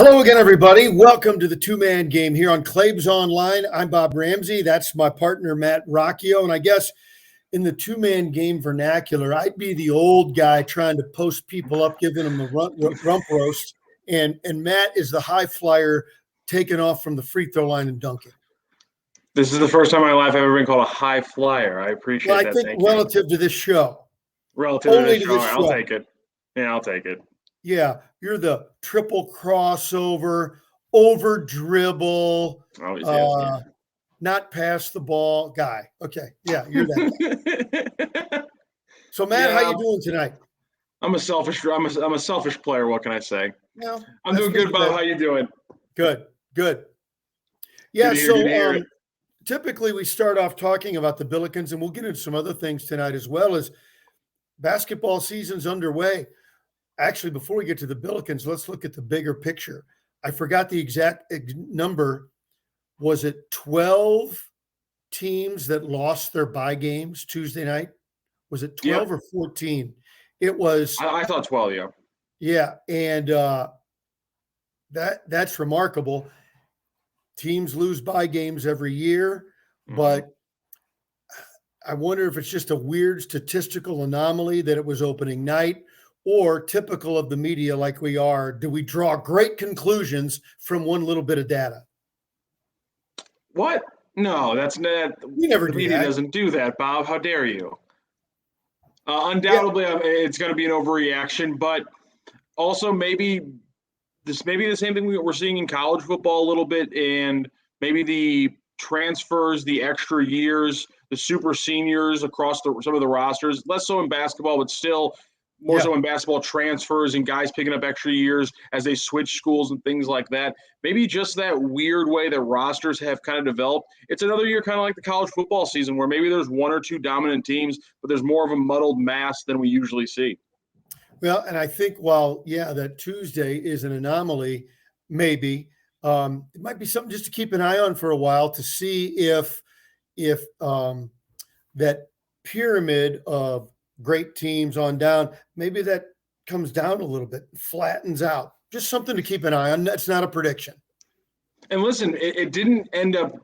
Hello again, everybody. Welcome to the two-man game here on Claibs Online. I'm Bob Ramsey. That's my partner, Matt Rocchio. And I guess in the two-man game vernacular, I'd be the old guy trying to post people up, giving them a rump roast. And Matt is the high flyer taking off from the free throw line and dunking. This is the first time in my life I've ever been called a high flyer. I appreciate that. I think relative to this show. Relative to this show, I'll take it. Yeah, I'll take it. Yeah, you're the triple crossover, over dribble, not pass the ball guy. Okay, yeah, you're that guy. So, Matt, how you doing tonight? I'm a selfish player. What can I say? No, I'm doing good, Bob. How you doing? Good. Yeah. So, typically we start off talking about the Billikens, and we'll get into some other things tonight as well. As basketball season's underway. Actually, before we get to the Billikens, let's look at the bigger picture. I forgot the exact number. Was it 12 teams that lost their bye games Tuesday night? Was it 12 or 14? It was. I thought 12, yeah. Yeah, and that's remarkable. Teams lose bye games every year, but I wonder if it's just a weird statistical anomaly that it was opening night. Or typical of the media like we are, do we draw great conclusions from one little bit of data? What? No, that's not. We never do that. The media doesn't do that, Bob. How dare you? Undoubtedly, it's going to be an overreaction, but also maybe the same thing we're seeing in college football a little bit, and maybe the transfers, the extra years, the super seniors across some of the rosters, less so in basketball, but still – more so in basketball, transfers and guys picking up extra years as they switch schools and things like that. Maybe just that weird way that rosters have kind of developed. It's another year kind of like the college football season where maybe there's one or two dominant teams, but there's more of a muddled mass than we usually see. Well, and I think that Tuesday is an anomaly, maybe. It might be something just to keep an eye on for a while to see if that pyramid of great teams on down, maybe that comes down a little bit, flattens out. Just something to keep an eye on. That's not a prediction. And listen, it didn't end up,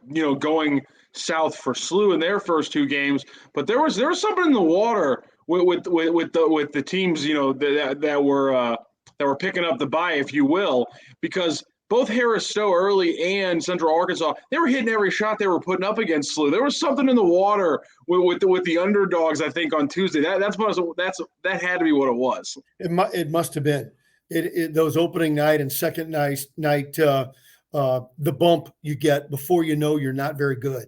going south for SLU in their first two games, but there was something in the water with the teams, that were picking up the bye, if you will, because both Harris-Stowe early and Central Arkansas, they were hitting every shot they were putting up against SLU. There was something in the water with the underdogs, I think, on Tuesday. That had to be what it was. It must have been. Those opening night and second night, the bump you get before you know you're not very good.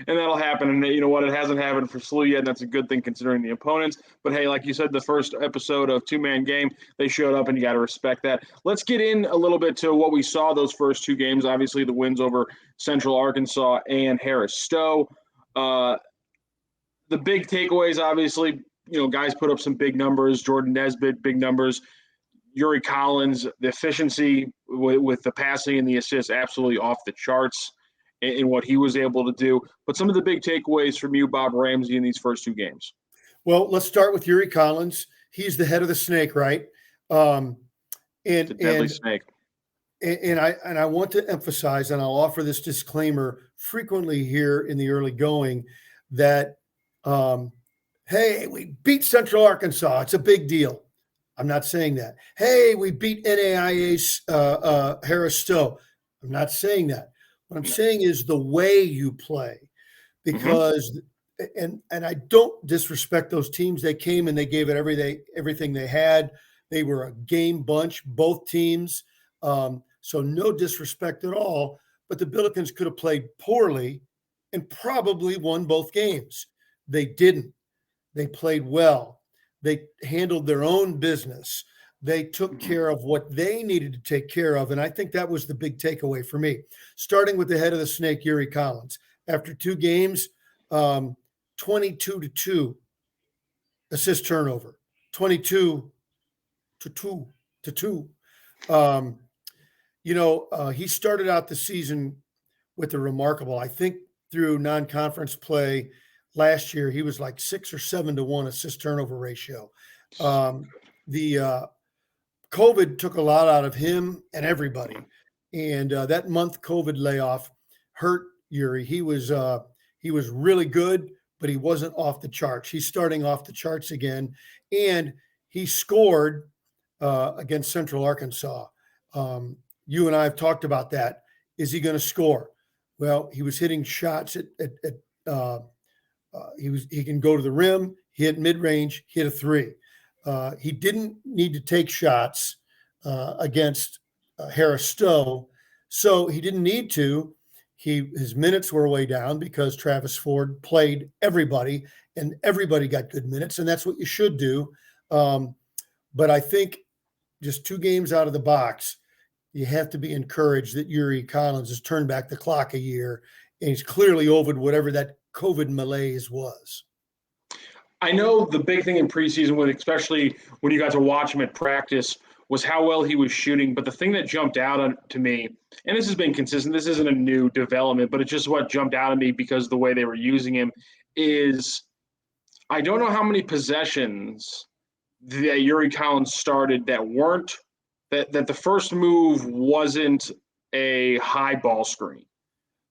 And that'll happen. And you know what? It hasn't happened for SLU yet, and that's a good thing considering the opponents. But, hey, like you said, the first episode of Two-Man Game, they showed up, and you got to respect that. Let's get in a little bit to what we saw those first two games. Obviously, the wins over Central Arkansas and Harris-Stowe. The big takeaways, obviously, guys put up some big numbers. Jordan Nesbitt, big numbers. Yuri Collins, the efficiency with the passing and the assists, absolutely off the charts in what he was able to do. But some of the big takeaways from you, Bob Ramsey, in these first two games. Well, let's start with Yuri Collins. He's the head of the snake, right? It's a deadly snake. And I want to emphasize, and I'll offer this disclaimer frequently here in the early going, that, hey, we beat Central Arkansas. It's a big deal. I'm not saying that. Hey, we beat NAIA's Harris-Stowe. I'm not saying that. What I'm saying is the way you play, because and I don't disrespect those teams. They came and they gave it everything they had. They were a game bunch, both teams. So no disrespect at all. But the Billikens could have played poorly and probably won both games. They didn't. They played well. They handled their own business. They took care of what they needed to take care of. And I think that was the big takeaway for me. Starting with the head of the snake, Yuri Collins. After two games, 22-2 assist turnover. 22-2. He started out the season with a remarkable, I think through non-conference play last year, he was like 6 or 7 to 1 assist turnover ratio. The COVID took a lot out of him and everybody. And that month COVID layoff hurt Yuri. He was really good, but he wasn't off the charts. He's starting off the charts again, and he scored against Central Arkansas. You and I have talked about that. Is he going to score? Well, he was hitting shots he can go to the rim, hit mid-range, hit a three. He didn't need to take shots against Harris Stowe, so he didn't need to. His minutes were way down because Travis Ford played everybody, and everybody got good minutes, and that's what you should do. But I think just 2 games out of the box, you have to be encouraged that Yuri Collins has turned back the clock a year, and he's clearly over whatever that COVID malaise was. I know the big thing in preseason, especially when you got to watch him at practice, was how well he was shooting. But the thing that jumped out to me, and this has been consistent, this isn't a new development, but it's just what jumped out at me because of the way they were using him, is I don't know how many possessions that Yuri Collins started that weren't that the first move wasn't a high ball screen.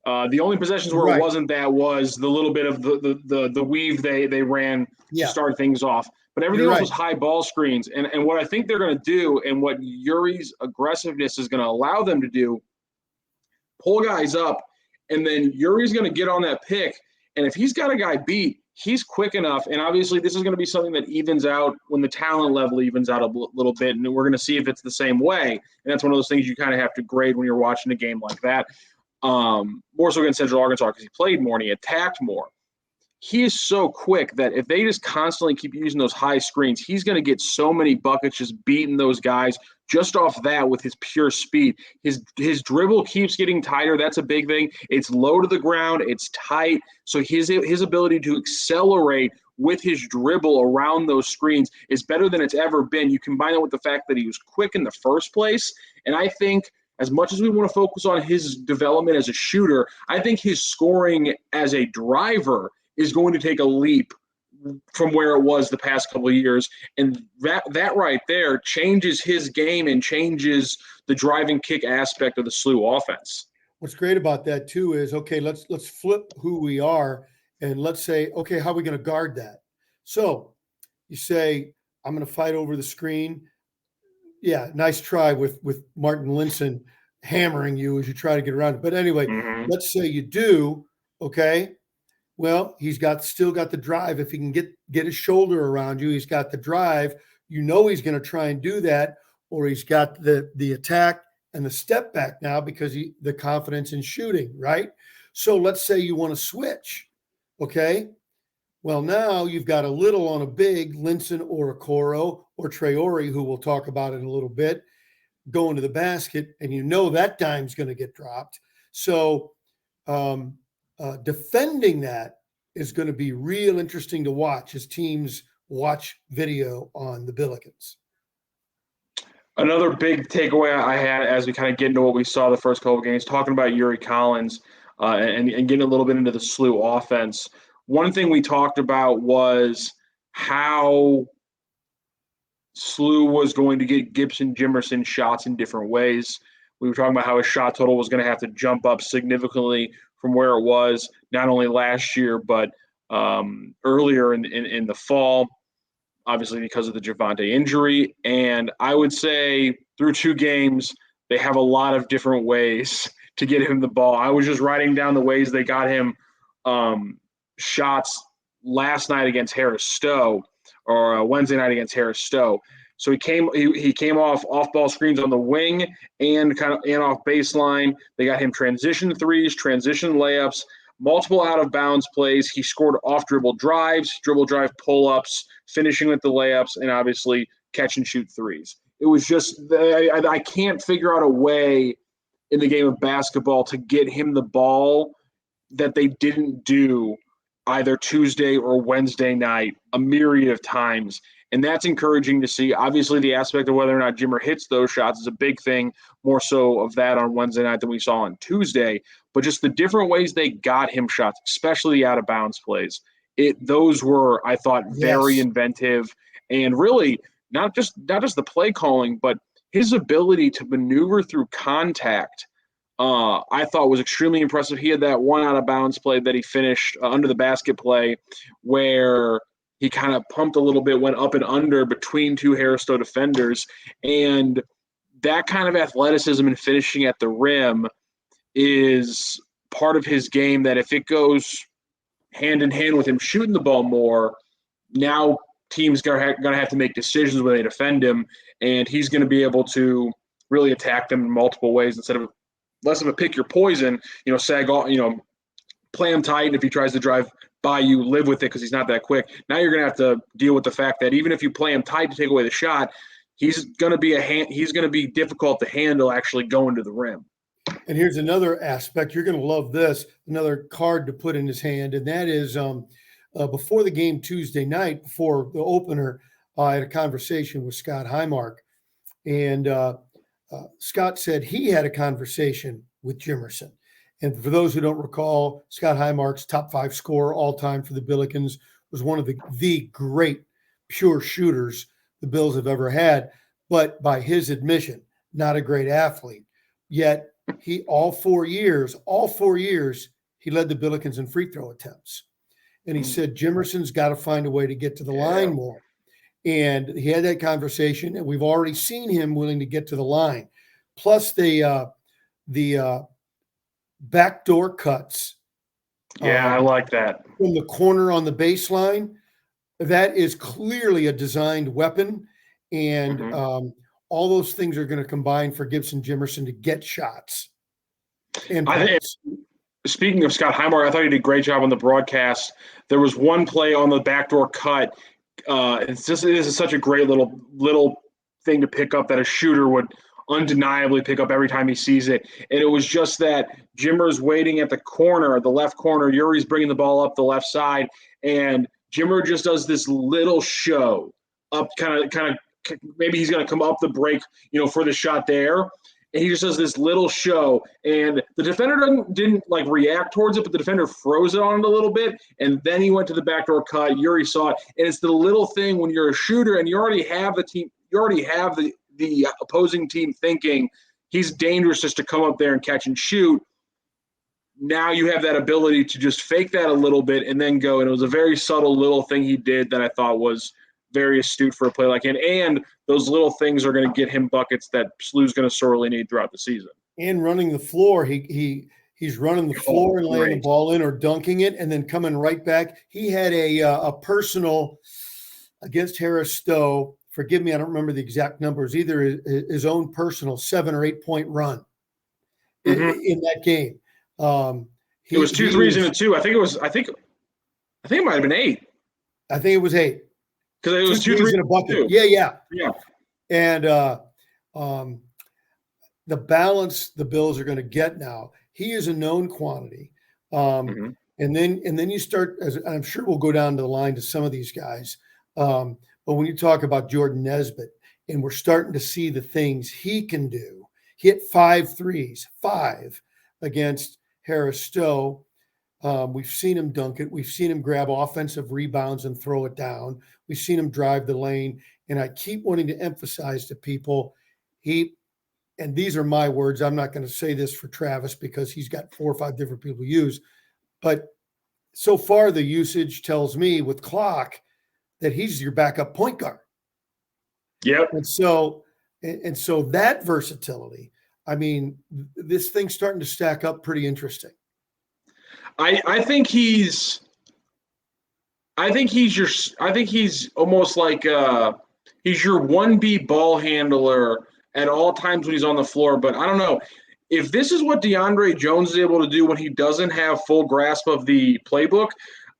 The only possessions where it wasn't that was the little bit of the weave they ran to start things off. But everything else was high ball screens. And what I think they're going to do, and what Yuri's aggressiveness is going to allow them to do, pull guys up, and then Yuri's going to get on that pick. And if he's got a guy beat, he's quick enough. And obviously this is going to be something that evens out when the talent level evens out a little bit. And we're going to see if it's the same way. And that's one of those things you kind of have to grade when you're watching a game like that. More so against Central Arkansas because he played more and he attacked more. He is so quick that if they just constantly keep using those high screens, he's going to get so many buckets just beating those guys just off that with his pure speed. His dribble keeps getting tighter. That's a big thing. It's low to the ground. It's tight. So his ability to accelerate with his dribble around those screens is better than it's ever been. You combine it with the fact that he was quick in the first place, and I think as much as we want to focus on his development as a shooter, I think his scoring as a driver is going to take a leap from where it was the past couple of years. And that right there changes his game and changes the driving kick aspect of the SLU offense. What's great about that too is, okay, let's flip who we are and let's say, okay, how are we going to guard that? So you say, I'm going to fight over the screen. Yeah, nice try with Martin Linson hammering you as you try to get around it. But anyway, let's say you do, okay? Well, he's still got the drive. If he can get his shoulder around you, he's got the drive. You know he's going to try and do that, or he's got the attack and the step back now because the confidence in shooting, right? So let's say you want to switch, okay? Well, now you've got a little on a big, Linson or Okoro or Traore, who we'll talk about in a little bit, going to the basket, and you know that dime's going to get dropped. So defending that is going to be real interesting to watch as teams watch video on the Billikens. Another big takeaway I had as we kind of get into what we saw the first couple of games, talking about Yuri Collins and getting a little bit into the SLU offense. One thing we talked about was how SLU was going to get Gibson Jimerson shots in different ways. We were talking about how his shot total was going to have to jump up significantly from where it was, not only last year, but earlier in the fall, obviously because of the Javonte injury. And I would say through 2 games, they have a lot of different ways to get him the ball. I was just writing down the ways they got him shots last night against Harris Stowe, or Wednesday night against Harris Stowe. So he came off ball screens on the wing and off baseline. They got him transition threes, transition layups, multiple out of bounds plays. He scored off dribble drives, dribble drive pull ups, finishing with the layups, and obviously catch and shoot threes. It was just I can't figure out a way in the game of basketball to get him the ball that they didn't do either Tuesday or Wednesday night a myriad of times. And that's encouraging to see. Obviously, the aspect of whether or not Jimmer hits those shots is a big thing, more so of that on Wednesday night than we saw on Tuesday. But just the different ways they got him shots, especially the out-of-bounds plays, those were, I thought, very inventive. And really, not just the play calling, but his ability to maneuver through contact, I thought was extremely impressive. He had that one out of bounds play that he finished under the basket play where he kind of pumped a little bit, went up and under between two Harris Stowe defenders. And that kind of athleticism and finishing at the rim is part of his game that if it goes hand in hand with him shooting the ball more, now teams going to have to make decisions when they defend him, and he's going to be able to really attack them in multiple ways instead of less of a pick your poison, sag all, play him tight. And if he tries to drive by you, live with it because he's not that quick. Now you're going to have to deal with the fact that even if you play him tight to take away the shot, he's going to be difficult to handle actually going to the rim. And here's another aspect. You're going to love this, another card to put in his hand, and that is before the game Tuesday night, before the opener, I had a conversation with Scott Highmark, and Scott said he had a conversation with Jimerson. And for those who don't recall, Scott Highmark's top 5 scorer all time for the Billikens, was one of the great pure shooters the Bills have ever had, but by his admission, not a great athlete. Yet he all 4 years, he led the Billikens in free throw attempts. And he said Jimerson's got to find a way to get to the line more. And he had that conversation, and we've already seen him willing to get to the line. Plus the backdoor cuts. Yeah, I like that. From the corner on the baseline, that is clearly a designed weapon. And all those things are going to combine for Gibson Jimerson to get shots. And speaking of Scott Highmark, I thought he did a great job on the broadcast. There was one play on the backdoor cut. This is such a great little thing to pick up that a shooter would undeniably pick up every time he sees it. And it was just that Jimmer's waiting at the corner, the left corner. Yuri's bringing the ball up the left side, and Jimmer just does this little show up, kind of. Maybe he's going to come up the break, for the shot there. And he just does this little show. And the defender didn't react towards it, but the defender froze it on it a little bit. And then he went to the backdoor cut. Yuri saw it. And it's the little thing when you're a shooter and you already have the opposing team thinking he's dangerous just to come up there and catch and shoot. Now you have that ability to just fake that a little bit and then go. And it was a very subtle little thing he did that I thought was very astute for a play like him. And those little things are going to get him buckets that SLU's going to sorely need throughout the season. And running the floor, he's running the floor and laying the ball in or dunking it and then coming right back. He had a personal against Harris Stowe. Forgive me, I don't remember the exact numbers. Either his own personal 7 or 8 point run in that game. It was 2 threes and a 2. I think it might have been 8. I think it was 8. Because it was 2 threes in a bucket. 2. Yeah. And the balance the Bills are going to get now. He is a known quantity. And then you start, as I'm sure we'll go down to the line to some of these guys. But when you talk about Jordan Nesbitt, and we're starting to see the things he can do, hit 5 threes, 5 against Harris Stowe. We've seen him dunk it. We've seen him grab offensive rebounds and throw it down. We've seen him drive the lane. And I keep wanting to emphasize to people, and these are my words, I'm not going to say this for Travis because he's got 4 or 5 different people use, but so far the usage tells me with clock that he's your backup point guard. Yep. And so that versatility, I mean, this thing's starting to stack up pretty interesting. I think he's almost like he's your 1B ball handler at all times when he's on the floor. But I don't know if this is what DeAndre Jones is able to do when he doesn't have full grasp of the playbook.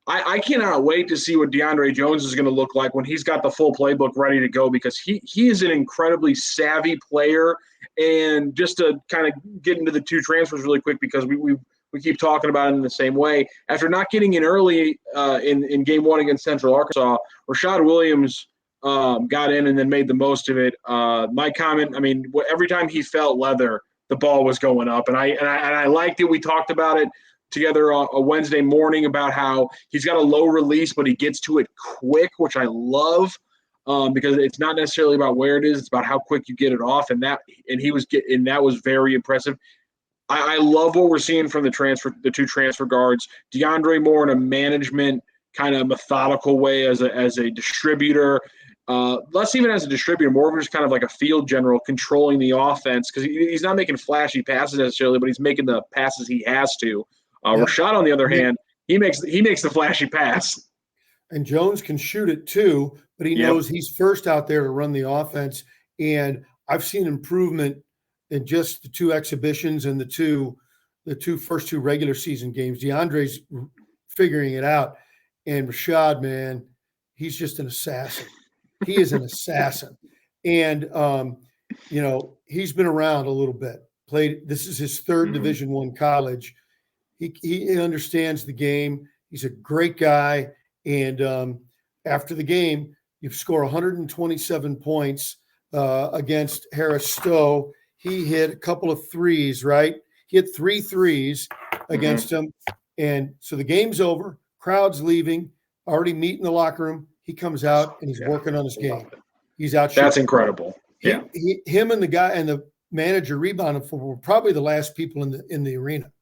I cannot wait to see what DeAndre Jones is going to look like when he's got the full playbook ready to go, because he is an incredibly savvy player. And just to kind of get into the 2 transfers really quick, because we keep talking about it in the same way. After not getting in early in game 1 against Central Arkansas, Rashad Williams got in and then made the most of it. My comment, I mean, every time he felt leather, the ball was going up. And I liked it. We talked about it together on a Wednesday morning about how he's got a low release, but he gets to it quick, which I love. because it's not necessarily about where it is; it's about how quick you get it off. And that was very impressive. I love what we're seeing from the two transfer guards. DeAndre more in a management kind of methodical way as a distributor. Less even as a distributor, more of just kind of like a field general controlling the offense, because he's not making flashy passes necessarily, but he's making the passes he has to. Rashad, on the other hand, he makes the flashy pass. And Jones can shoot it too, but he knows he's first out there to run the offense. And I've seen improvement in just the two exhibitions and the first two regular season games. DeAndre's figuring it out. And Rashad, man, he's just an assassin. He is an assassin. And, he's been around a little bit. This is his third Division I college. He understands the game. He's a great guy. And after the game, you score 127 points against Harris Stowe. He hit a couple of threes, right? He hit 3 threes against him. And so the game's over. Crowd's leaving, already meet in the locker room. He comes out and he's working on his game. He's out shooting. That's incredible. Him and the guy and the manager rebounding for were probably the last people in the arena.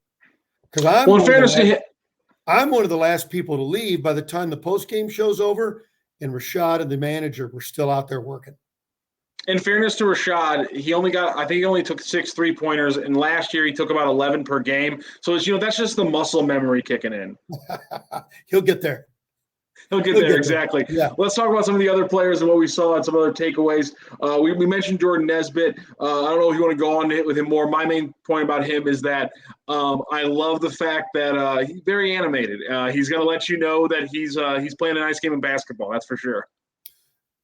Because I'm one of the last people to leave by the time the post-game show's over, and Rashad and the manager were still out there working. In fairness to Rashad, I think he only took 6 3-pointers, and last year he took about 11 per game. So it's, that's just the muscle memory kicking in. He'll get there. He'll get there, exactly. Yeah. Let's talk about some of the other players and what we saw and some other takeaways. We mentioned Jordan Nesbitt. I don't know if you want to go on with him more. My main point about him is that I love the fact that he's very animated. He's going to let you know that he's playing a nice game of basketball. That's for sure.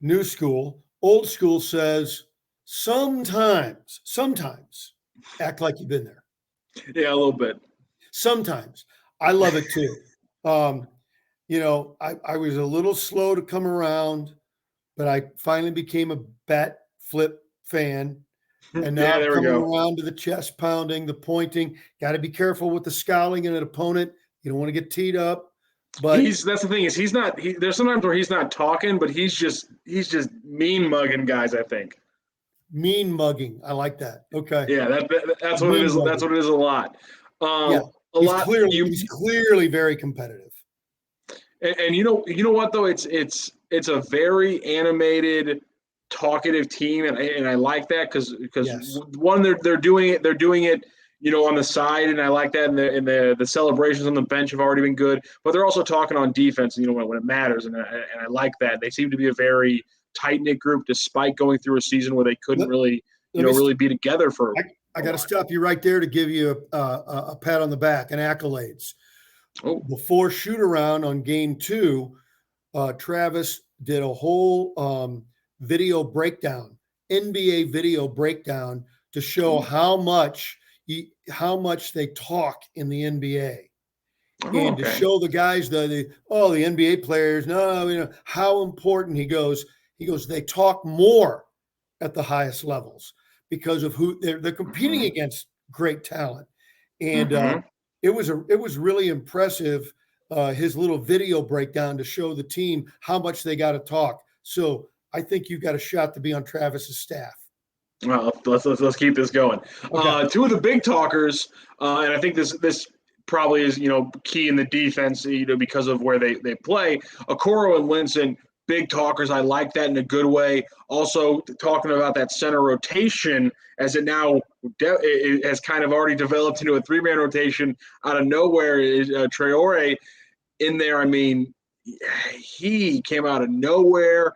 New school. Old school says sometimes act like you've been there. Yeah, a little bit. Sometimes. I love it too. I was a little slow to come around, but I finally became a bat flip fan. And now I'm coming around to the chest pounding, the pointing. Got to be careful with the scowling at an opponent. You don't want to get teed up. But that's the thing is there's sometimes where he's not talking, but he's just mean mugging guys, I think. Mean mugging. I like that. Okay. Yeah, that's what it is. That's what it is a lot. He's clearly very competitive. And you know what though? It's a very animated, talkative team, and I like that because one, they're doing it on the side, and I like that, and the celebrations on the bench have already been good, but they're also talking on defense, when it matters, and I like that. They seem to be a very tight-knit group, despite going through a season where they couldn't really be together for. I got to stop you right there to give you a pat on the back and accolades. Oh. Before shoot-around on game 2, Travis did a whole video breakdown, NBA video breakdown, to show how much they talk in the NBA, and to show the guys the NBA players how important. He goes they talk more at the highest levels because of who they're competing against, great talent, and it was really impressive, his little video breakdown to show the team how much they got to talk. So I think you got a shot to be on Travis's staff. Well, let's keep this going. Okay. Two of the big talkers, and I think this probably is key in the defense, because of where they play. Okoro and Linson, big talkers. I like that in a good way. Also, talking about that center rotation, as it now it has kind of already developed into a 3-man rotation out of nowhere. Is Traore in there? I mean, he came out of nowhere.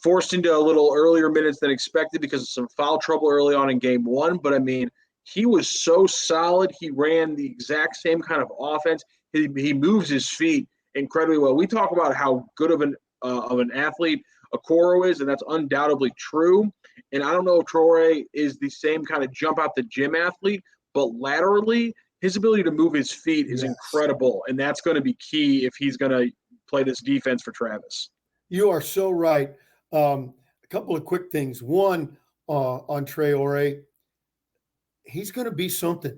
Forced into a little earlier minutes than expected because of some foul trouble early on in game 1. But, I mean, he was so solid. He ran the exact same kind of offense. He moves his feet incredibly well. We talk about how good of an athlete Okoro is, and that's undoubtedly true. And I don't know if Traore is the same kind of jump-out-the-gym athlete, but laterally, his ability to move his feet is incredible, and that's going to be key if he's going to play this defense for Travis. You are so right. A couple of quick things. One, on Traore, he's going to be something.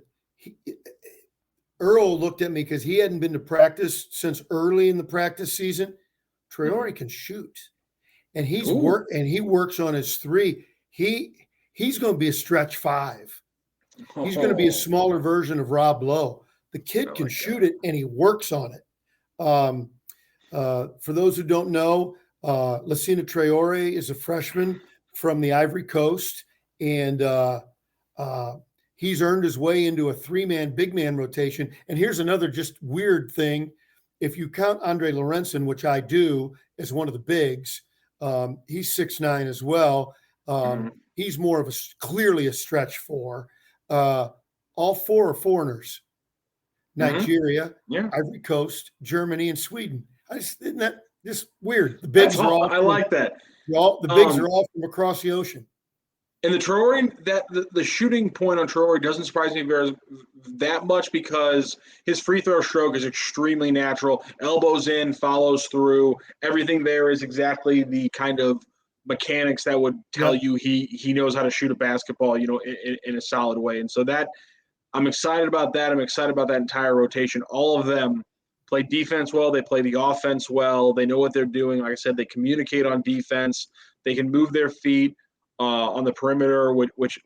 Earl looked at me because he hadn't been to practice since early in the practice season. Traore can shoot. and he Ooh. works on his three. He's going to be a stretch 5. He's going to be a Oh, smaller version of Rob Lowe. The I kid can like shoot that. it, and he works on it. For those who don't know, Lacina Traore is a freshman from the Ivory Coast, and he's earned his way into a 3-man big man rotation. And here's another just weird thing. If you count Andre Lorenzen, which I do, as one of the bigs, he's 6'9" as well. He's more of clearly a stretch 4. All 4 are foreigners: Nigeria, Yeah, Ivory Coast, Germany, and Sweden. Isn't that just weird? The that's bigs are all. all I like that. the bigs are all from across the ocean. And the Traore, the shooting point on Traore doesn't surprise me that much because his free throw stroke is extremely natural. Elbows in, follows through. Everything there is exactly the kind of mechanics that would tell you he knows how to shoot a basketball, in a solid way. And so that I'm excited about that. I'm excited about that entire rotation. All of them play defense well. They play the offense well. They know what they're doing. Like I said, they communicate on defense. They can move their feet on the perimeter, which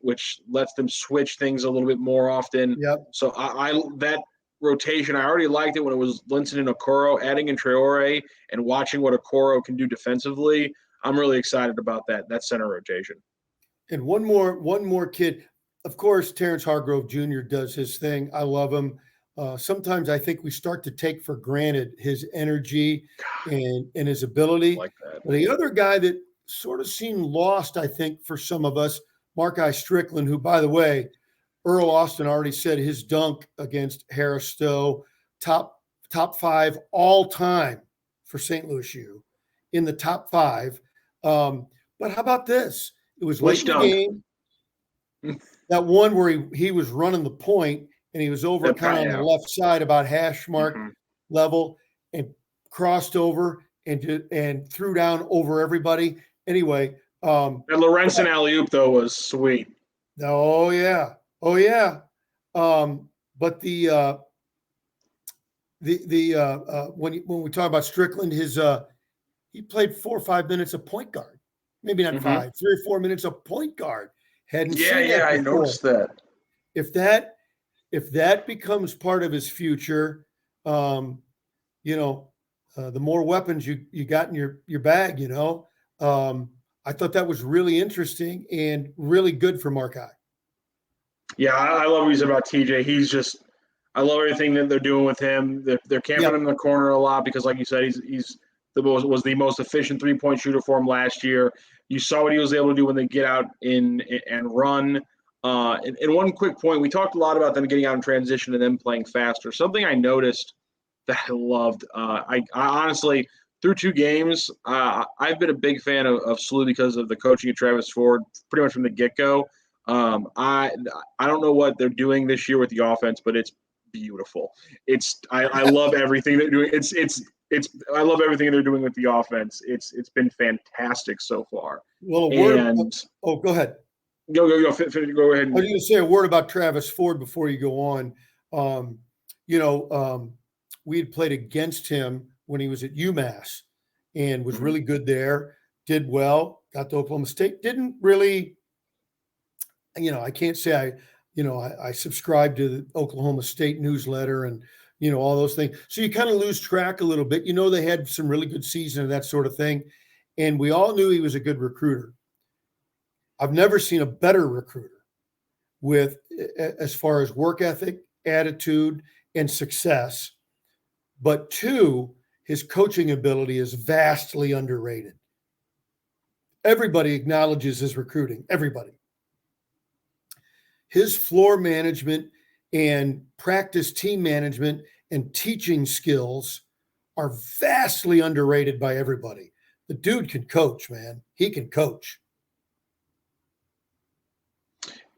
lets them switch things a little bit more often. Yep. So I that rotation, I already liked it when it was Linson and Okoro. Adding in Traore and watching what Okoro can do defensively, I'm really excited about that center rotation. And one more kid. Of course, Terrence Hargrove Jr. does his thing. I love him. Sometimes I think we start to take for granted his energy and his ability. I like that. But the other guy that sort of seemed lost, I think, for some of us, Markai Strickland, who, by the way, Earl Austin already said his dunk against Harris Stowe, top 5 all time for St. Louis U, in the top 5. But how about this? It was late in the game. That one where he was running the point and he was over kind of on the left side about hash mark level and crossed over and threw down over everybody. Anyway, and Lorenzen alley-oop though was sweet. Oh yeah. But when we talk about Strickland, he played 4 or 5 minutes of point guard, maybe not 5, 3 or 4 minutes of point guard. Hadn't seen that I before. noticed that. If that becomes part of his future, the more weapons you got in your bag, I thought that was really interesting and really good for Markai. Yeah, I love what you said about TJ. I love everything that they're doing with him. They're camping him in the corner a lot because, like you said, he's was the most efficient 3-point shooter for him last year. You saw what he was able to do when they get out and run. And one quick point, we talked a lot about them getting out in transition and them playing faster. Something I noticed that I loved, I honestly, through 2 games, I've been a big fan of SLU because of the coaching of Travis Ford pretty much from the get-go. I don't know what they're doing this year with the offense, but it's beautiful. I love everything they're doing. I love everything they're doing with the offense. It's been fantastic so far. Well, go ahead. Go ahead. Go ahead. I was going to say a word about Travis Ford before you go on. We had played against him when he was at UMass and was really good there. Did well. Got to Oklahoma State. Didn't really. I can't say I subscribed to the Oklahoma State newsletter and, all those things. So you kind of lose track a little bit. They had some really good season and that sort of thing. And we all knew he was a good recruiter. I've never seen a better recruiter with as far as work ethic, attitude, and success. But 2, his coaching ability is vastly underrated. Everybody acknowledges his recruiting. Everybody. His floor management and practice team management and teaching skills are vastly underrated by everybody. The dude can coach, man. He can coach.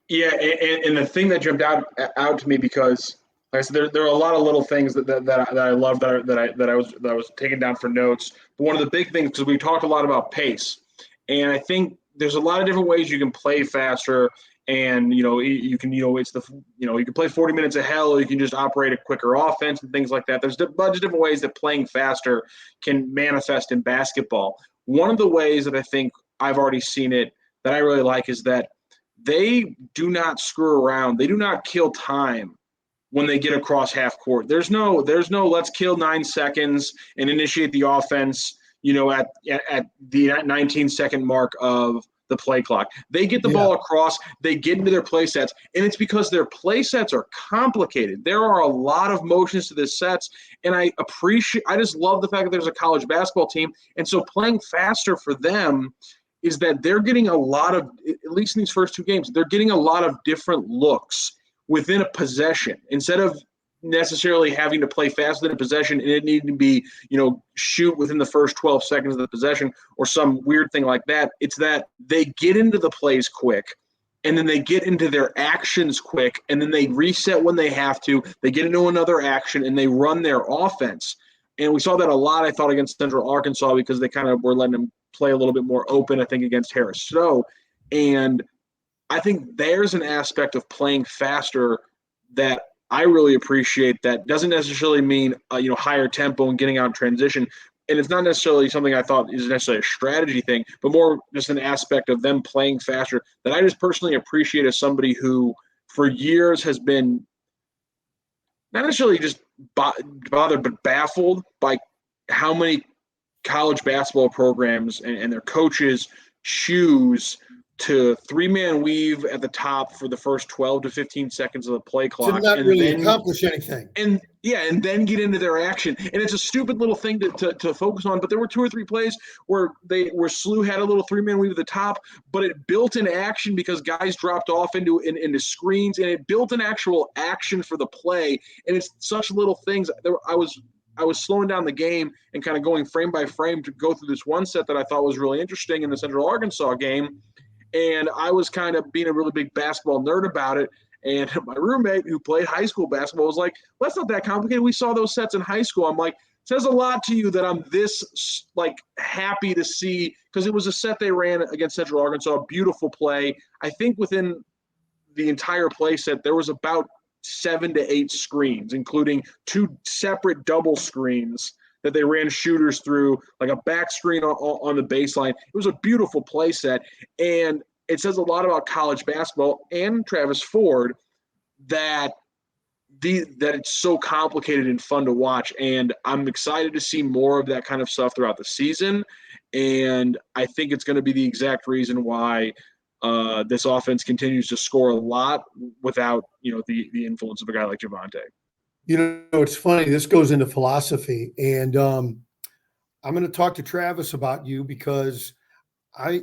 Yeah, and the thing that jumped out to me because, like I said, there are a lot of little things that I love that I was taking down for notes. But one of the big things, because we talked a lot about pace, and I think there's a lot of different ways you can play faster. And, you can, you can play 40 minutes of hell, or you can just operate a quicker offense and things like that. There's a bunch of different ways that playing faster can manifest in basketball. one of the ways that I think I've already seen it that I really like is that they do not screw around. They do not kill time when they get across half court. There's no let's kill 9 seconds and initiate the offense, at the 19-second mark of the play clock. They get the ball across, they get into their play sets, and it's because their play sets are complicated. There are a lot of motions to the sets, and I just love the fact that there's a college basketball team, and so playing faster for them is that they're getting a lot of, at least in these first 2 games, they're getting a lot of different looks within a possession instead of necessarily having to play faster than a possession and it needing to be, shoot within the first 12 seconds of the possession or some weird thing like that. It's that they get into the plays quick and then they get into their actions quick and then they reset when they have to. They get into another action and they run their offense. And we saw that a lot, I thought, against Central Arkansas because they kind of were letting them play a little bit more open, I think, against Harris Stowe. And I think there's an aspect of playing faster that I really appreciate that doesn't necessarily mean, higher tempo and getting out in transition. And it's not necessarily something I thought is necessarily a strategy thing, but more just an aspect of them playing faster that I just personally appreciate as somebody who for years has been not necessarily just bothered, but baffled by how many college basketball programs and their coaches choose to 3-man weave at the top for the first 12 to 15 seconds of the play clock. To not really accomplish anything. And then get into their action. And it's a stupid little thing to focus on, but there were 2 or 3 plays where SLU had a little 3-man weave at the top, but it built an action because guys dropped off into screens, and it built an actual action for the play. And it's such little things. I was slowing down the game and kind of going frame by frame to go through this one set that I thought was really interesting in the Central Arkansas game. And I was kind of being a really big basketball nerd about it. And my roommate who played high school basketball was like, well, that's not that complicated. We saw those sets in high school. I'm like, it says a lot to you that I'm this happy to see, because it was a set they ran against Central Arkansas, a beautiful play. I think within the entire play set, there was about 7 to 8 screens, including 2 separate double screens that they ran shooters through, like a back screen on the baseline. It was a beautiful play set. And it says a lot about college basketball and Travis Ford that it's so complicated and fun to watch. And I'm excited to see more of that kind of stuff throughout the season. And I think it's going to be the exact reason why this offense continues to score a lot without, the influence of a guy like Javonte. It's funny. This goes into philosophy, and I'm going to talk to Travis about you because I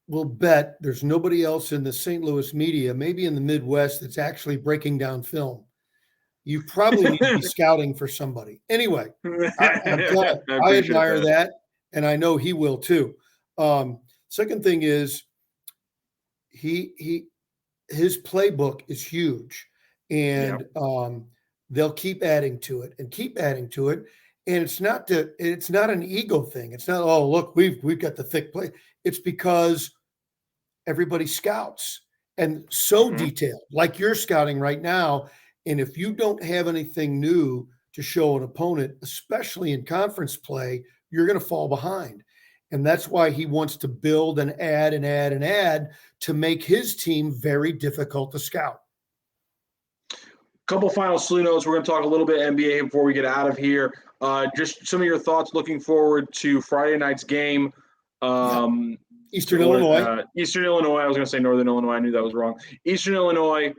will bet there's nobody else in the St. Louis media, maybe in the Midwest, that's actually breaking down film. You probably need to be scouting for somebody. Anyway, I admire that, and I know he will too. Second thing is his playbook is huge. And they'll keep adding to it. And it's not an ego thing. It's not, oh, look, we've got the thick play. It's because everybody scouts and so detailed, like you're scouting right now. And if you don't have anything new to show an opponent, especially in conference play, you're going to fall behind. And that's why he wants to build and add and add and add to make his team very difficult to scout. Couple final SLU notes. We're going to talk a little bit NBA before we get out of here. Just some of your thoughts looking forward to Friday night's game. Eastern Illinois. Eastern Illinois. I was going to say Northern Illinois. I knew that was wrong. Eastern Illinois,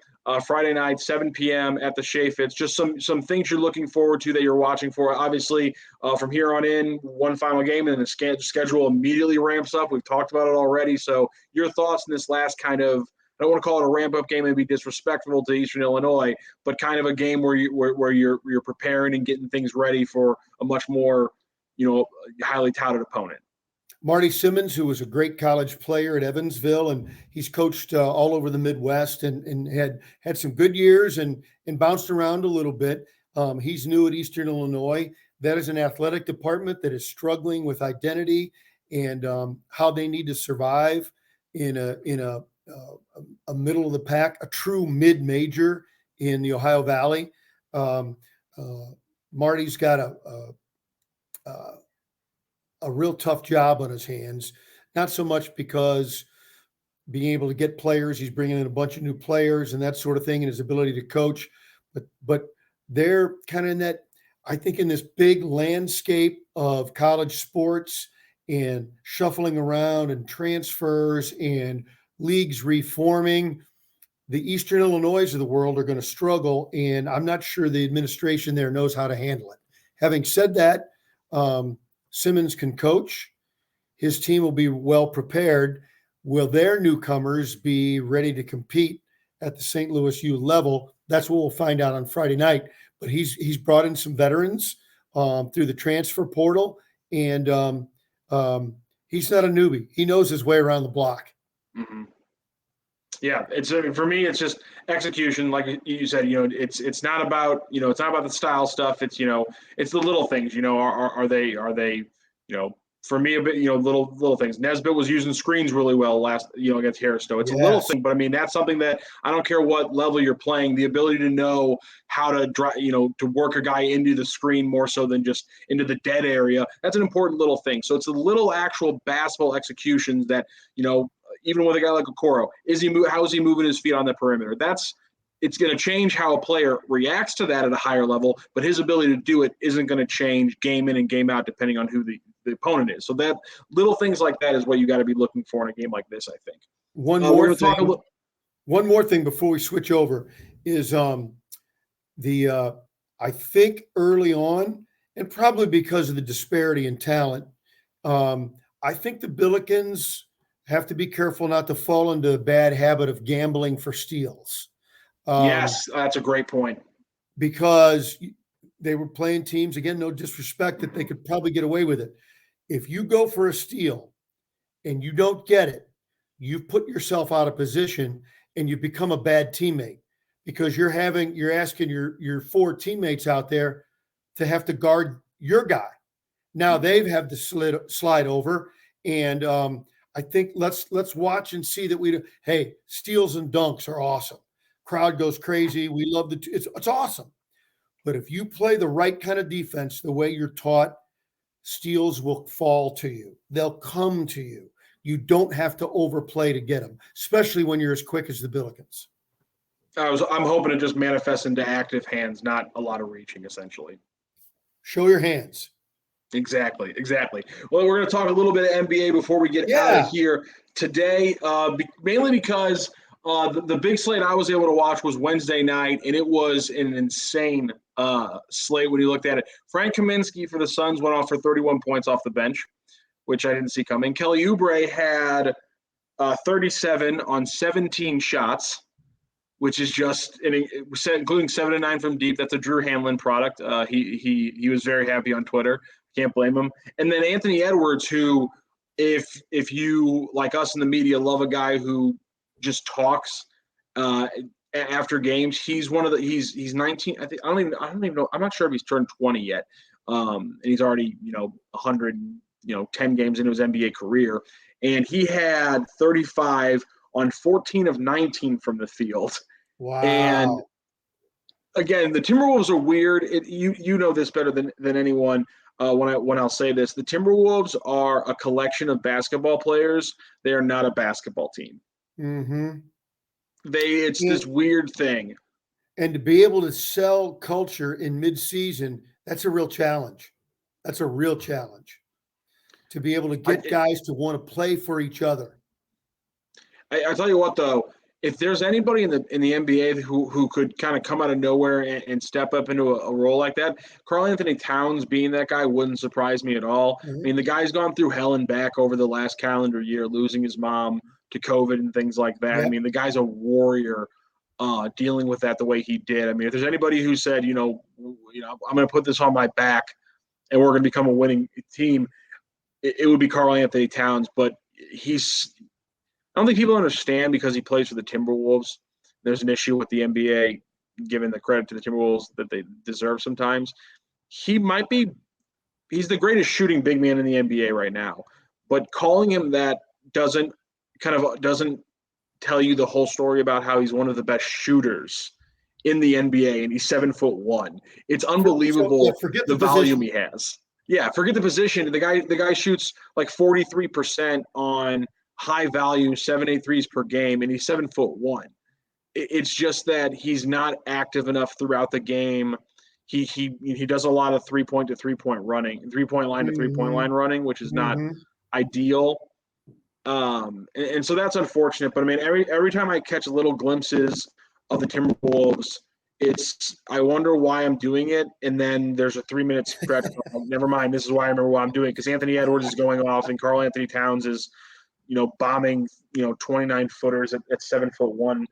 Friday night, 7 p.m. at the Chaffetz. Just some things you're looking forward to that you're watching for. Obviously, from here on in, one final game, and then the schedule immediately ramps up. We've talked about it already. So your thoughts in this last kind of, I don't want to call it a ramp-up game and be disrespectful to Eastern Illinois, but kind of a game where you're preparing and getting things ready for a much more, highly touted opponent. Marty Simmons, who was a great college player at Evansville, and he's coached all over the Midwest and had some good years and bounced around a little bit. He's new at Eastern Illinois. That is an athletic department that is struggling with identity and how they need to survive in a middle of the pack, a true mid-major in the Ohio Valley. Marty's got a a real tough job on his hands. Not so much because being able to get players, he's bringing in a bunch of new players and that sort of thing, and his ability to coach, but they're kind of in that, I think, in this big landscape of college sports and shuffling around and transfers and leagues reforming, the Eastern Illinois of the world are going to struggle, and I'm not sure the administration there knows how to handle it. Having said that, Simmons can coach. His team will be well prepared. Will their newcomers be ready to compete at the St. Louis U level? That's what we'll find out on Friday night. But he's brought in some veterans through the transfer portal, and he's not a newbie. He knows his way around the block. Mm-hmm. Yeah, it's for me. It's just execution, like you said. It's not about it's not about the style stuff. It's it's the little things. Are they for me a bit little things. Nesbitt was using screens really well last against Harristow. It's a little thing, but I mean that's something that I don't care what level you're playing. The ability to know how to to work a guy into the screen more so than just into the dead area. That's an important little thing. So it's the little actual basketball executions that even with a guy like Okoro, how is he moving his feet on the perimeter? It's going to change how a player reacts to that at a higher level, but his ability to do it isn't going to change game in and game out depending on who the opponent is. So that little things like that is what you got to be looking for in a game like this, I think. One more thing before we switch over is I think early on, and probably because of the disparity in talent, I think the Billikens have to be careful not to fall into a bad habit of gambling for steals. Yes, that's a great point. Because they were playing teams, again, no disrespect, that they could probably get away with it. If you go for a steal and you don't get it, you've put yourself out of position and you become a bad teammate because you're asking your four teammates out there to have to guard your guy. Now they've had to slide over, and I think let's watch and see that hey, steals and dunks are awesome. Crowd goes crazy. We love it's awesome. But if you play the right kind of defense, the way you're taught, steals will fall to you. They'll come to you. You don't have to overplay to get them, especially when you're as quick as the Billikens. I'm hoping it just manifests into active hands, not a lot of reaching, essentially. Show your hands. Exactly. Well, we're going to talk a little bit of NBA before we get out of here today, mainly because the big slate I was able to watch was Wednesday night, and it was an insane slate when you looked at it. Frank Kaminsky for the Suns went off for 31 points off the bench, which I didn't see coming. Kelly Oubre had 37 on 17 shots, which is just including 7 and 9 from deep. That's a Drew Hanlon product. He was very happy on Twitter. Can't blame him. And then Anthony Edwards, who, if you like us in the media love a guy who just talks after games, he's 19. I don't even know. I'm not sure if he's turned 20 yet. And he's already 110 games into his NBA career, and he had 35 on 14 of 19 from the field. Wow. And again, the Timberwolves are weird. You know this better than anyone. When I'll say this, the Timberwolves are a collection of basketball players. They are not a basketball team. Mm-hmm. It's this weird thing. And to be able to sell culture in mid-season, that's a real challenge. To be able to get guys to want to play for each other. I tell you what, though, if there's anybody in the NBA who could kind of come out of nowhere and step up into a role like that, Karl Anthony Towns being that guy wouldn't surprise me at all. Mm-hmm. I mean, the guy's gone through hell and back over the last calendar year, losing his mom to COVID and things like that. Yep. I mean, the guy's a warrior dealing with that the way he did. I mean, if there's anybody who said, I'm going to put this on my back and we're going to become a winning team, it would be Karl Anthony Towns. But I don't think people understand because he plays for the Timberwolves. There's an issue with the NBA giving the credit to the Timberwolves that they deserve sometimes. He's the greatest shooting big man in the NBA right now. But calling him that doesn't tell you the whole story about how he's one of the best shooters in the NBA, and he's 7'1". It's unbelievable the volume he has. Yeah, forget the position. The guy shoots like 43% on high value 7-8 threes per game, and he's 7'1". It's just that he's not active enough throughout the game. He does a lot of 3-point to 3-point running, 3-point line to 3-point line running, which is not ideal. And so that's unfortunate. But I mean, every time I catch little glimpses of the Timberwolves, I wonder why I'm doing it, and then there's a 3-minute stretch. Never mind. This is why I remember why I'm doing it, because Anthony Edwards is going off, and Karl Anthony Towns is, bombing 29 footers at 7'1"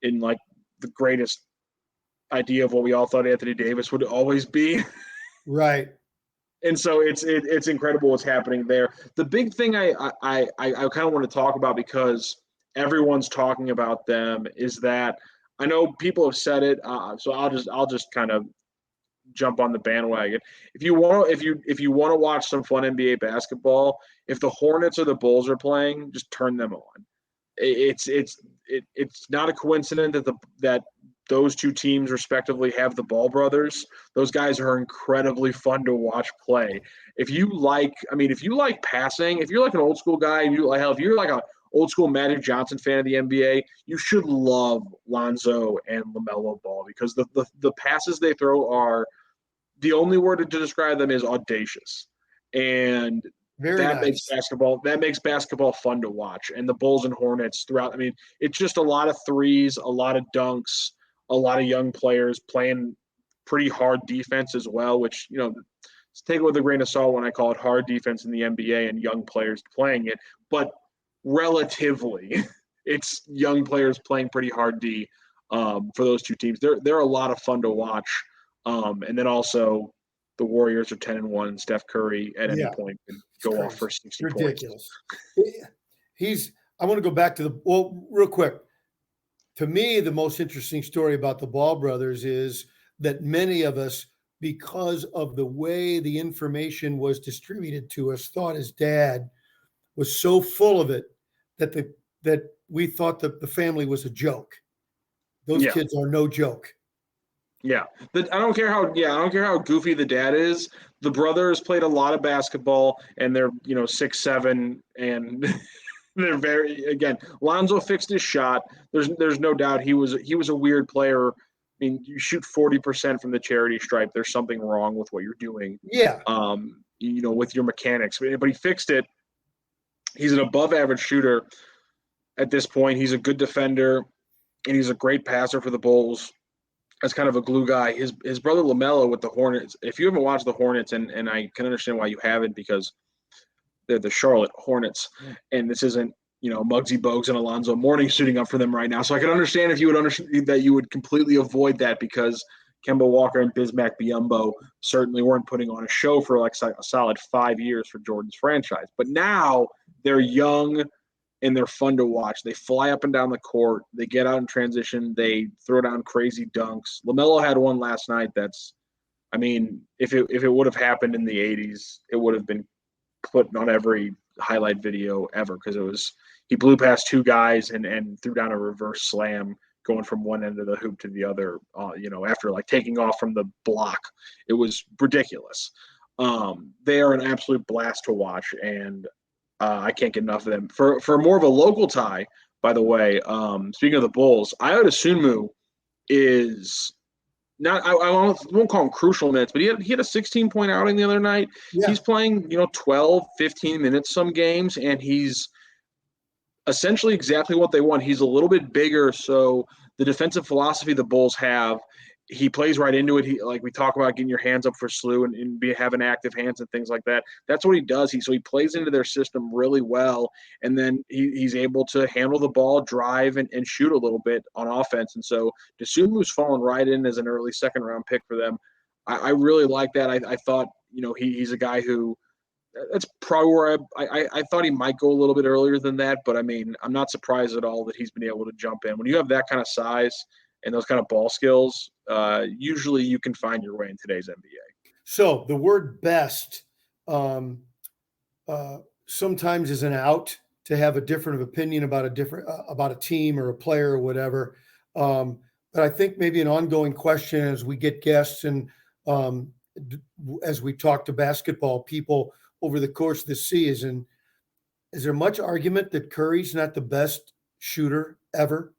in like the greatest idea of what we all thought Anthony Davis would always be. Right. And so it's incredible what's happening there. The big thing I kind of want to talk about, because everyone's talking about them, is that I know people have said it. So I'll just kind of jump on the bandwagon. If you want to watch some fun NBA basketball, if the Hornets or the Bulls are playing, just turn them on. It's not a coincidence that those two teams respectively have the Ball brothers. Those guys are incredibly fun to watch play. If you like passing, if you're like an old school guy, if you're like a old school Magic Johnson fan of the NBA, you should love Lonzo and LaMelo Ball, because the passes they throw are, the only word to describe them is audacious. And that makes basketball fun to watch. And the Bulls and Hornets throughout, I mean, it's just a lot of threes, a lot of dunks, a lot of young players playing pretty hard defense as well, which, take it with a grain of salt when I call it hard defense in the NBA and young players playing it. But relatively, it's young players playing pretty hard D for those two teams. They're a lot of fun to watch. And then also the Warriors are 10-1, and Steph Curry at any point can go off for 60 ridiculous. Points. I want to go back to real quick. To me, the most interesting story about the Ball brothers is that many of us, because of the way the information was distributed to us, thought his dad was so full of it that we thought that the family was a joke. Those kids are no joke. Yeah, I don't care how goofy the dad is. The brothers played a lot of basketball, and they're 6'7", and they're Lonzo fixed his shot. There's no doubt he was a weird player. I mean, you shoot 40% from the charity stripe. There's something wrong with what you're doing. Yeah. With your mechanics, but he fixed it. He's an above average shooter at this point. He's a good defender, and he's a great passer for the Bulls as kind of a glue guy. His brother LaMelo with the Hornets, if you haven't watched the Hornets, and I can understand why you haven't, because they're the Charlotte Hornets, and this isn't, Muggsy Bogues and Alonzo Mourning suiting up for them right now. So I can understand if you would understand that you would completely avoid that, because Kemba Walker and Bismack Biyombo certainly weren't putting on a show for like a solid 5 years for Jordan's franchise. But now they're young and they're fun to watch. They fly up and down the court. They get out in transition. They throw down crazy dunks. LaMelo had one last night if it would have happened in the 80s, it would have been put on every highlight video ever, because he blew past two guys and threw down a reverse slam going from one end of the hoop to the other, after like taking off from the block. It was ridiculous. They are an absolute blast to watch, and I can't get enough of them. For more of a local tie, by the way, speaking of the Bulls, Ayo Dosunmu is not, I won't call him crucial minutes, but he had a 16-point outing the other night. Yeah. He's playing, 12, 15 minutes some games, and he's essentially exactly what they want. He's a little bit bigger, so the defensive philosophy the Bulls have, he plays right into it. He, like we talk about getting your hands up for SLU and having active hands and things like that. That's what he does. So he plays into their system really well, and then he's able to handle the ball, drive, and shoot a little bit on offense. And so Dosunmu's fallen right in as an early second-round pick for them. I really like that. I thought, he's a guy who – that's probably where I thought he might go a little bit earlier than that, but, I mean, I'm not surprised at all that he's been able to jump in. When you have that kind of size and those kind of ball skills, usually you can find your way in today's NBA. So the word best sometimes is an out to have a different opinion about a team or a player or whatever. But I think maybe an ongoing question as we get guests and as we talk to basketball people over the course of the season, is there much argument that Curry's not the best shooter ever?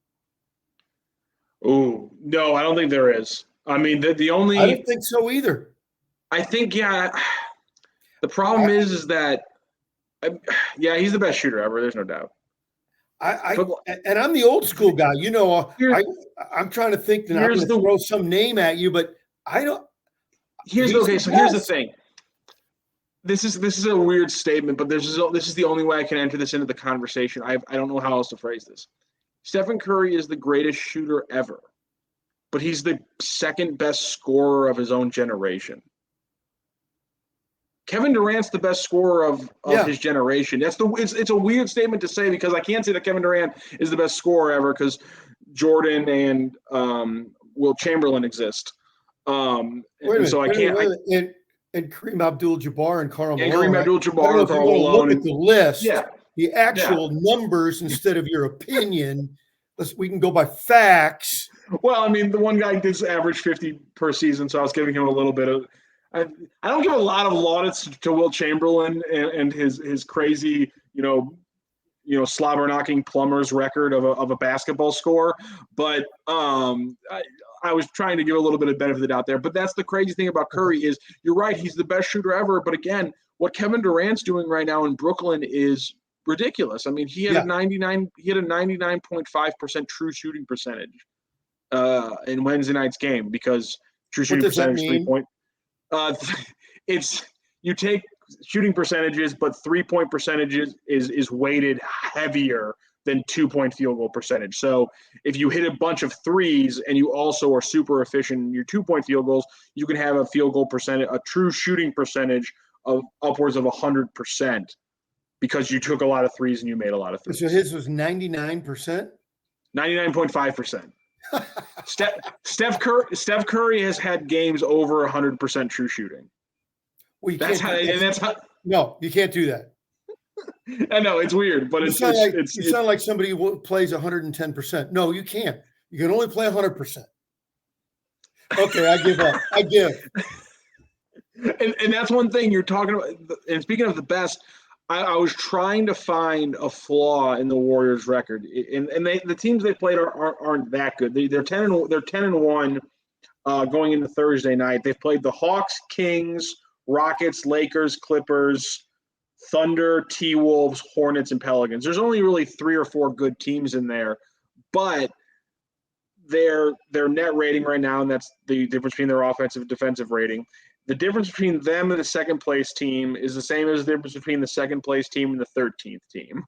Oh, no, I don't think there is. I mean, the I only don't think so either. I think, yeah, the problem is that, yeah, he's the best shooter ever. There's no doubt. But And I'm the old school guy. Here- I'm trying to think that I'm here's going to the- throw some name at you, but I don't. here's he's okay. the So here's the best. thing. This is a weird statement, but this is the only way I can enter this into the conversation. I don't know how else to phrase this. Stephen Curry is the greatest shooter ever, but he's the second best scorer of his own generation. Kevin Durant's the best scorer of his generation. It's a weird statement to say because I can't say that Kevin Durant is the best scorer ever because Jordan and Will Chamberlain exist. And so I can't. And Kareem Abdul-Jabbar and Karl Malone. Kareem Abdul-Jabbar, Karl Malone. Look at the list. Yeah. The actual numbers instead of your opinion. We can go by facts. Well, I mean, the one guy did average 50 per season, so I was giving him a little bit of. I don't give a lot of laudits to Will Chamberlain and his crazy, slobber knocking plumbers record of a basketball score, but I was trying to give a little bit of benefit of the doubt there. But that's the crazy thing about Curry is you're right, he's the best shooter ever. But again, what Kevin Durant's doing right now in Brooklyn is ridiculous. I mean, he had a 99.5% true shooting percentage in Wednesday night's game because true shooting percentage 3-point. It's you take shooting percentages, but 3-point percentages is weighted heavier than 2-point field goal percentage. So if you hit a bunch of threes and you also are super efficient in your 2-point field goals, you can have a field goal percentage, a true shooting percentage of upwards of 100% because you took a lot of threes and you made a lot of threes. So his was 99%? 99.5%. Steph Curry has had games over 100% true shooting. Well, No, you can't do that. I know it's weird, but you sound like somebody who plays 110%. No, you can't. You can only play 100%. Okay, I give up. I give. And that's one thing you're talking about. And speaking of the best, I was trying to find a flaw in the Warriors' record, and the teams they played aren't that good. They're 10-1 going into Thursday night. They've played the Hawks, Kings, Rockets, Lakers, Clippers, Thunder, T-Wolves, Hornets, and Pelicans. There's only really 3 or 4 good teams in there, but their net rating right now, and that's the difference between their offensive and defensive rating. The difference between them and the second-place team is the same as the difference between the second-place team and the 13th team.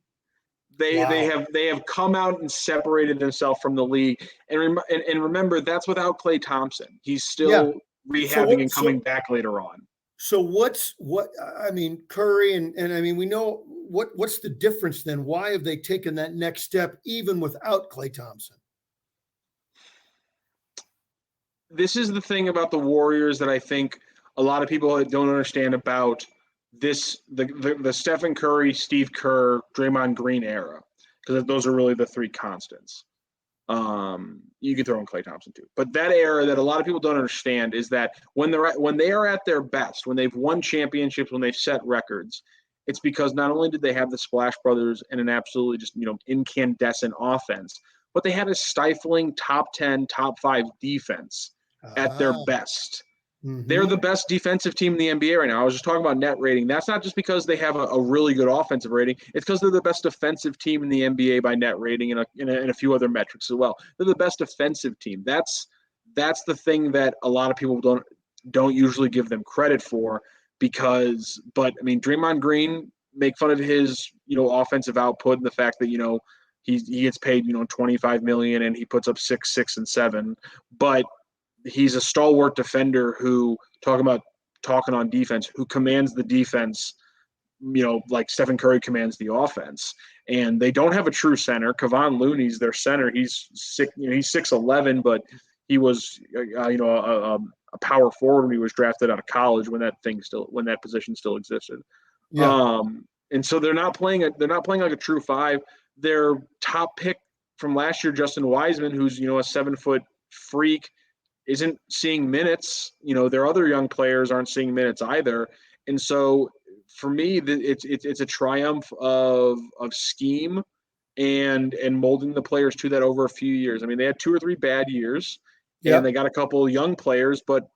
They have come out and separated themselves from the league. And remember, that's without Klay Thompson. He's still rehabbing and coming back later on. So Curry and I mean, we know what's the difference then? Why have they taken that next step even without Klay Thompson? This is the thing about the Warriors that I think a lot of people don't understand about the Stephen Curry, Steve Kerr, Draymond Green era, because those are really the 3 constants. You can throw in Klay Thompson too, but that era that a lot of people don't understand is that when they are at their best, when they've won championships, when they've set records, it's because not only did they have the Splash Brothers and an absolutely just incandescent offense, but they had a stifling top 10, top 5 defense at their best. Mm-hmm. They're the best defensive team in the NBA right now. I was just talking about net rating. That's not just because they have a really good offensive rating. It's because they're the best defensive team in the NBA by net rating and a few other metrics as well. They're the best offensive team. That's the thing that a lot of people don't usually give them credit for but I mean, Draymond Green, make fun of his, offensive output and the fact that, he gets paid, $25 million and he puts up 6, 6, and 7, but he's a stalwart defender who talking on defense, who commands the defense, like Stephen Curry commands the offense. And they don't have a true center. Kevon Looney's their center. He's 6'11", but he was a power forward when he was drafted out of college when that position still existed. Yeah. And so they're not playing like a true 5. Their top pick from last year, Justin Wiseman, who's a 7-foot freak, isn't seeing minutes. Their other young players aren't seeing minutes either. And so for me, it's a triumph of scheme and molding the players to that over a few years. I mean, they had 2 or 3 bad years, and they got a couple young players, but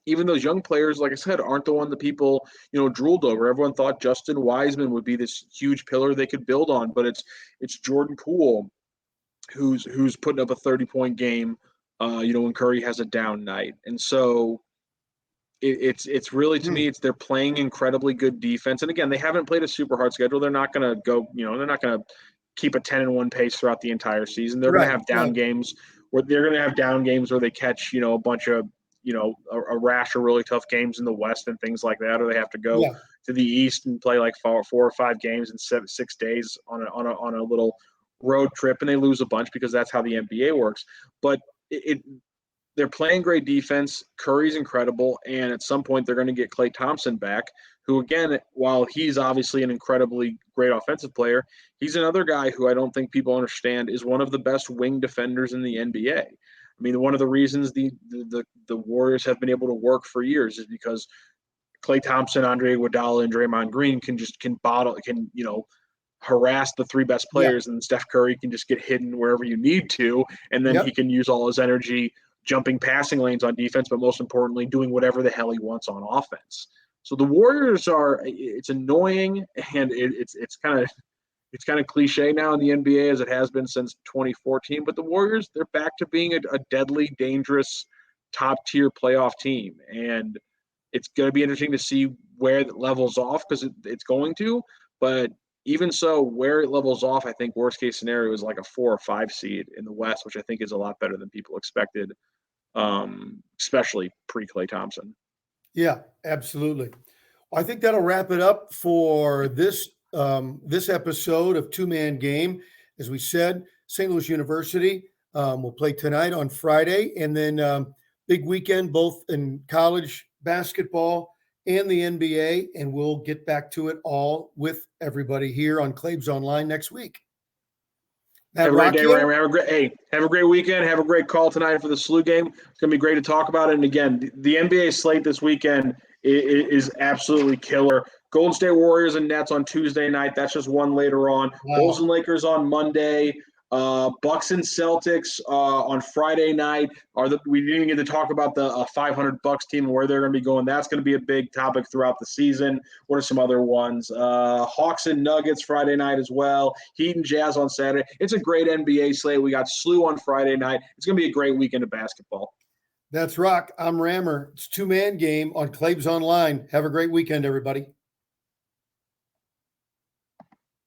even those young players, like I said, aren't the one that people, drooled over. Everyone thought Justin Wiseman would be this huge pillar they could build on, but it's Jordan Poole who's putting up a 30-point game, when Curry has a down night. And so it's really, to me, they're playing incredibly good defense. And again, they haven't played a super hard schedule. They're not going to go, they're not going to keep a 10-1 pace throughout the entire season. They're going to have down games where they catch, a bunch of, a rash of really tough games in the West and things like that, or they have to go to the East and play like 4 or 5 games in 6 days on a little road trip, and they lose a bunch because that's how the NBA works. But they're playing great defense. Curry's incredible, and at some point they're going to get Klay Thompson back, who, again, while he's obviously an incredibly great offensive player, he's another guy who I don't think people understand is one of the best wing defenders in the NBA. I mean, one of the reasons the Warriors have been able to work for years is because Klay Thompson, Andre Iguodala, and Draymond Green can harass the 3 best players, and Steph Curry can just get hidden wherever you need to, and then he can use all his energy jumping passing lanes on defense, but most importantly, doing whatever the hell he wants on offense. So the Warriors it's annoying, and it's kind of cliche now in the NBA as it has been since 2014, but the Warriors, they're back to being a deadly, dangerous, top-tier playoff team, and it's going to be interesting to see where it levels off, because it's going to, but even so, where it levels off, I think worst-case scenario is like a 4 or 5 seed in the West, which I think is a lot better than people expected, especially pre-Klay Thompson. Yeah, absolutely. Well, I think that'll wrap it up for this episode of Two Man Game. As we said, St. Louis University will play tonight on Friday, and then big weekend both in college basketball and the NBA, and we'll get back to it all with everybody here on Claibs Online next week. Have a great day, Ryan. Have a great weekend. Have a great call tonight for the SLU game. It's going to be great to talk about it. And again, the NBA slate this weekend is absolutely killer. Golden State Warriors and Nets on Tuesday night. That's just one later on. Wow. Bulls and Lakers on Monday. Bucks and Celtics on Friday night. We didn't get to talk about the 500 Bucks team and where they're going to be going. That's going to be a big topic throughout the season. What are some other ones? Hawks and Nuggets Friday night as well. Heat and Jazz on Saturday. It's a great NBA slate. We got SLU on Friday night. It's going to be a great weekend of basketball. That's rock. I'm Rammer. It's Two Man Game on Claibs Online. Have a great weekend, everybody.